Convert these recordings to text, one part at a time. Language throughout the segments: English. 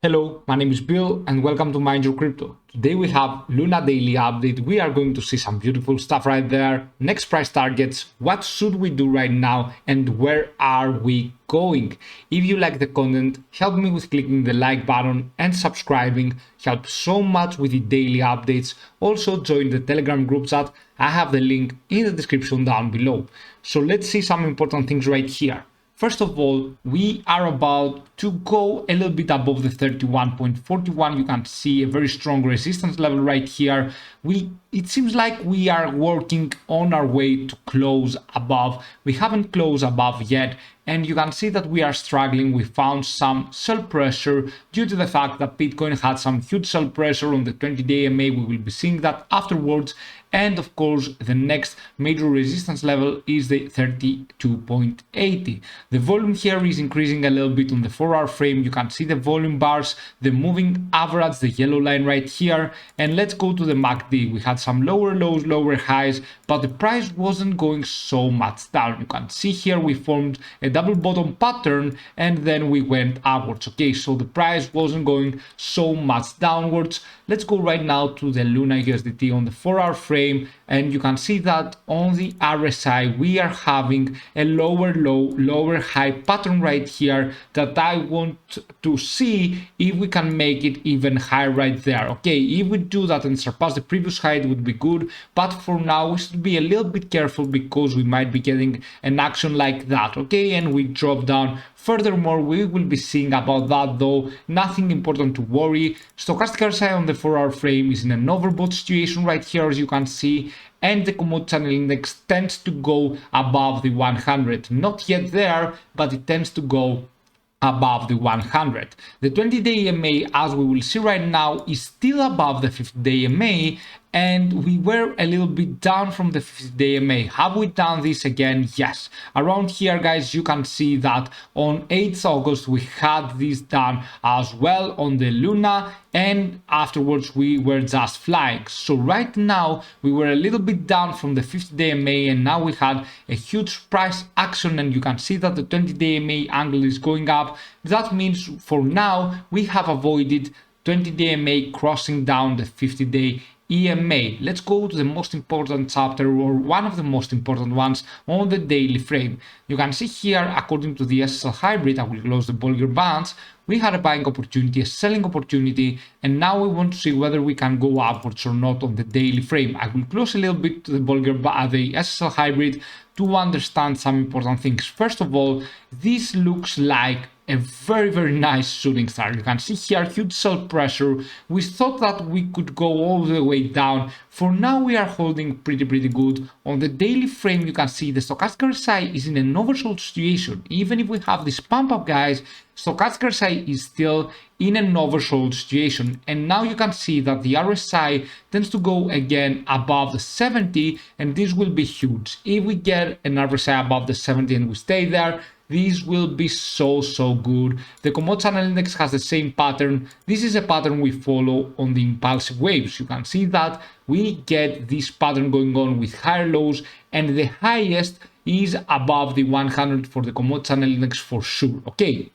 Hello, my name is Bill and welcome to Mind Your Crypto. Today we have Luna Daily Update. We are going to see some beautiful stuff right there. Next price targets, what should we do right now and where are we going? If you like the content, help me with clicking the like button and subscribing. Helps so much with the daily updates. Also join the Telegram group chat. I have the link in the description down below. So let's see some important things right here. First of all, we are about to go a little bit above the 31.41. You can see a very strong resistance level right here. It seems like we are working on our way to close above. We haven't closed above yet, and you can see that we are struggling. We found some sell pressure due to the fact that Bitcoin had some huge sell pressure on the 20-day EMA. We will be seeing that afterwards. And of course, the next major resistance level is the 32.80. The volume here is increasing a little bit on the 4-hour frame. You can see the volume bars, the moving average, the yellow line right here. And let's go to the MACD. We had some lower lows, lower highs, but the price wasn't going so much down. You can see here we formed a double bottom pattern and then we went upwards. Okay, so the price wasn't going so much downwards. Let's go right now to the Luna USDT on the 4-hour frame, and you can see that on the RSI we are having a lower low, lower high pattern right here that I want to see if we can make it even higher right there. Okay, if we do that and surpass the previous high, it would be good, but for now we should be a little bit careful because we might be getting an action like that. Okay, and we drop down. Furthermore, we will be seeing about that though, nothing important to worry. Stochastic RSI on the 4-hour frame is in an overbought situation right here, as you can see, and the commodity channel index tends to go above the 100. Not yet there, but it tends to go above the 100. The 20-day EMA, as we will see right now, is still above the 50-day EMA, and we were a little bit down from the 50-day EMA. Have we done this again? Yes. Around here, guys, you can see that on 8th August we had this done as well on the Luna, and afterwards we were just flying. So right now we were a little bit down from the 50-day EMA, and now we had a huge price action, and you can see that the 20-day EMA angle is going up. That means for now we have avoided 20-day EMA crossing down the 50-day EMA. Let's go to the most important chapter, or one of the most important ones, on the daily frame. You can see here, according to the SSL HYBRID, I will close the Bollinger bands, we had a buying opportunity, a selling opportunity, and now we want to see whether we can go upwards or not on the daily frame. I will close a little bit to the Bollinger, the SSL HYBRID, to understand some important things. First of all, this looks like a very nice shooting star. You can see here huge sell pressure. We thought that we could go all the way down. For now we are holding pretty good. On the daily frame you can see the stochastic RSI is in an oversold situation. Even if we have this pump up, guys, stochastic RSI is still in an oversold situation, and now you can see that the RSI tends to go again above the 70, and this will be huge. If we get an RSI above the 70 and we stay there, this will be so good. The commodity channel index has the same pattern. This is a pattern we follow on the impulsive waves. You can see that we get this pattern going on with higher lows, and the highest is above the 100 for the commodity channel index for sure. Okay,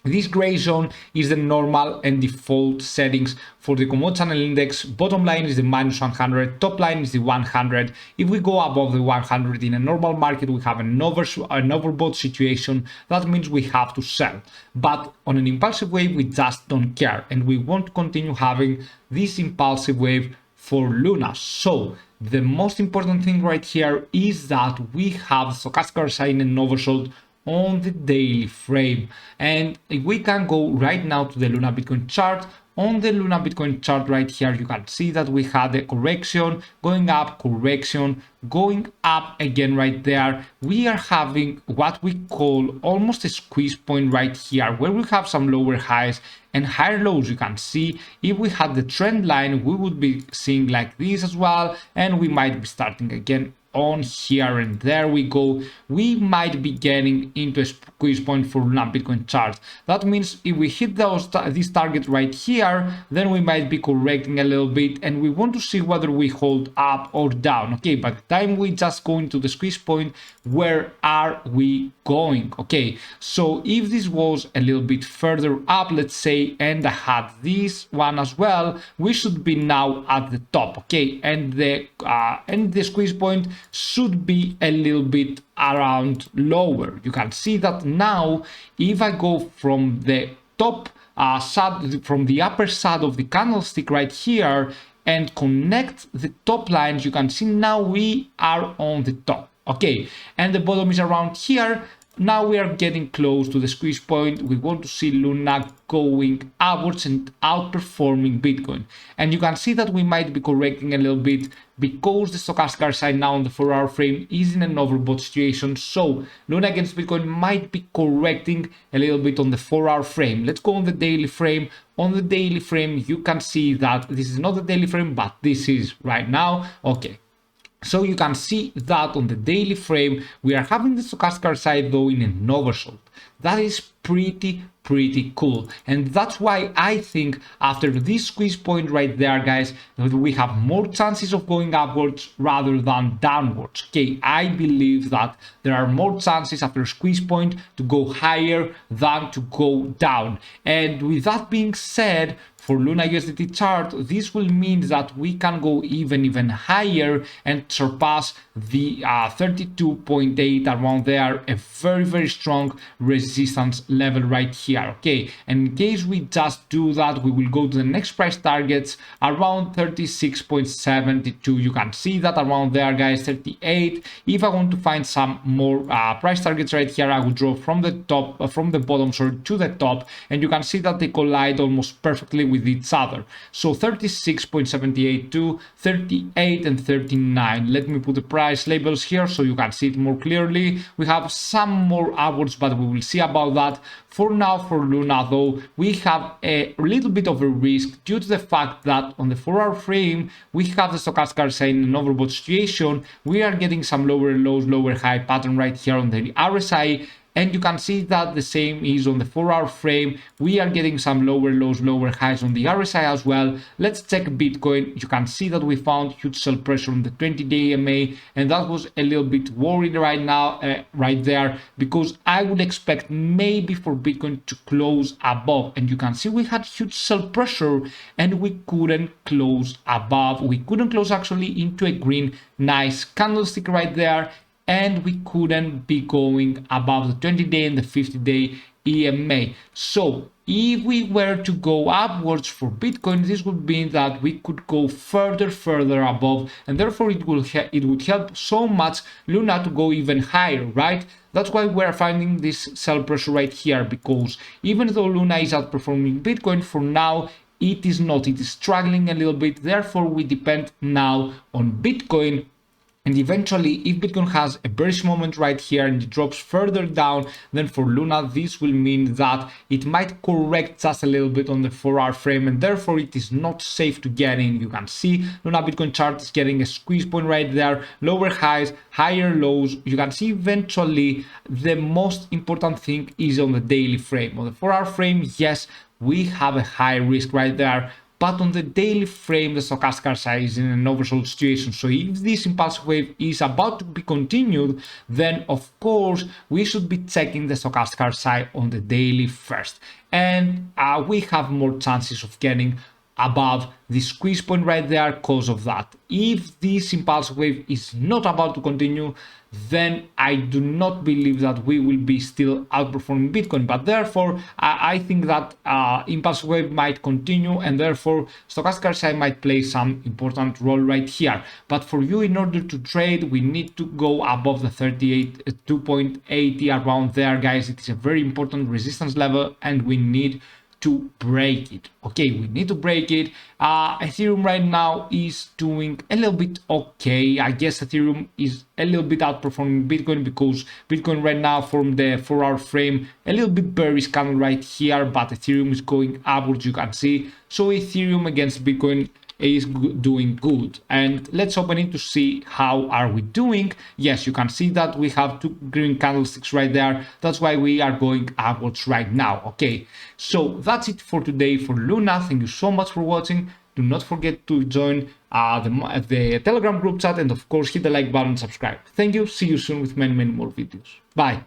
this gray zone is the normal and default settings for the commodity channel index. Bottom line is the minus 100, top line is the 100. If we go above the 100 in a normal market, we have an overbought situation. That means we have to sell. But on an impulsive wave, we just don't care, and we want to continue having this impulsive wave for Luna. So the most important thing right here is that we have stochastic RSI in an oversold on the daily frame, and if we can go right now to the Luna Bitcoin chart. On the Luna Bitcoin chart right here, you can see that we had a correction going up, correction going up again right there. We are having what we call almost a squeeze point right here, where we have some lower highs and higher lows. You can see if we had the trend line, we would be seeing like this as well, and we might be starting again on here, and there we go. We might be getting into a squeeze point for Luna Bitcoin chart. That means if we hit this target right here, then we might be correcting a little bit, and we want to see whether we hold up or down. Okay, by the time we just go into the squeeze point, where are we going? Okay, so if this was a little bit further up, let's say, and I had this one as well, we should be now at the top. Okay, and the squeeze point should be a little bit around lower. You can see that now if I go from the top side, from the upper side of the candlestick right here, and connect the top lines, you can see now we are on the top. Okay, and the bottom is around here. Now we are getting close to the squeeze point. We want to see Luna going upwards and outperforming Bitcoin. And you can see that we might be correcting a little bit because the stochastic RSI now on the 4-hour frame is in an overbought situation. So Luna against Bitcoin might be correcting a little bit on the 4-hour frame. Let's go on the daily frame. On the daily frame, you can see that this is not the daily frame, but this is right now. Okay. So you can see that on the daily frame, we are having the stochastic RSI though in an oversold. That is pretty cool, and that's why I think after this squeeze point right there, guys, we have more chances of going upwards rather than downwards. Okay, I believe that there are more chances after a squeeze point to go higher than to go down. And with that being said, for Luna USDT chart, this will mean that we can go even higher and surpass the 32.8 around there, a very strong resistance level right here. Okay, and in case we just do that, we will go to the next price targets around 36.72. You can see that around there, guys, 38. If I want to find some more price targets right here, I will draw from the top, from the bottom, sorry, to the top, and you can see that they collide almost perfectly with each other. So 36.78 to 38 and 39. Let me put the price labels here so you can see it more clearly. We have some more upwards, but we will see about that. For now, for Luna though, we have a little bit of a risk due to the fact that on the 4-hour frame, we have the stochastic RSI in an overbought situation. We are getting some lower lows, lower high pattern right here on the RSI. And you can see that the same is on the 4-hour frame. We are getting some lower lows, lower highs on the RSI as well. Let's check Bitcoin. You can see that we found huge sell pressure on the 20-day EMA, and that was a little bit worried right now, right there, because I would expect maybe for Bitcoin to close above. And you can see we had huge sell pressure and we couldn't close above. We couldn't close actually into a green, nice candlestick right there. And we couldn't be going above the 20-day and the 50-day EMA. So if we were to go upwards for Bitcoin, this would mean that we could go further above, and therefore it would help so much Luna to go even higher, right? That's why we're finding this sell pressure right here, because even though Luna is outperforming Bitcoin, for now it is not. It is struggling a little bit. Therefore, we depend now on Bitcoin. And eventually, if Bitcoin has a bearish moment right here and it drops further down, then for Luna, this will mean that it might correct just a little bit on the 4-hour frame, and therefore it is not safe to get in. You can see Luna Bitcoin chart is getting a squeeze point right there, lower highs, higher lows. You can see eventually the most important thing is on the daily frame. On the 4-hour frame, yes, we have a high risk right there. But on the daily frame, the stochastic RSI is in an oversold situation. So if this impulsive wave is about to be continued, then of course we should be checking the stochastic RSI on the daily first. And we have more chances of getting above the squeeze point right there because of that. If this impulsive wave is not about to continue, then I do not believe that we will be still outperforming Bitcoin. But therefore, I think that impulsive wave might continue, and therefore stochastic RSI might play some important role right here. But for you, in order to trade, we need to go above the 2.80 around there, guys. It is a very important resistance level, and we need to break it. Okay, we need to break it. Ethereum right now is doing a little bit okay. I guess Ethereum is a little bit outperforming Bitcoin because Bitcoin right now from the 4-hour frame, a little bit bearish candle right here, but Ethereum is going upwards, you can see. So Ethereum against Bitcoin is doing good. And let's open it to see how are we doing. Yes, you can see that we have 2 green candlesticks right there. That's why we are going upwards right now. Okay, so that's it for today for Luna. Thank you so much for watching. Do not forget to join the Telegram group chat, and of course hit the like button and subscribe. Thank you. See you soon with many more videos. Bye.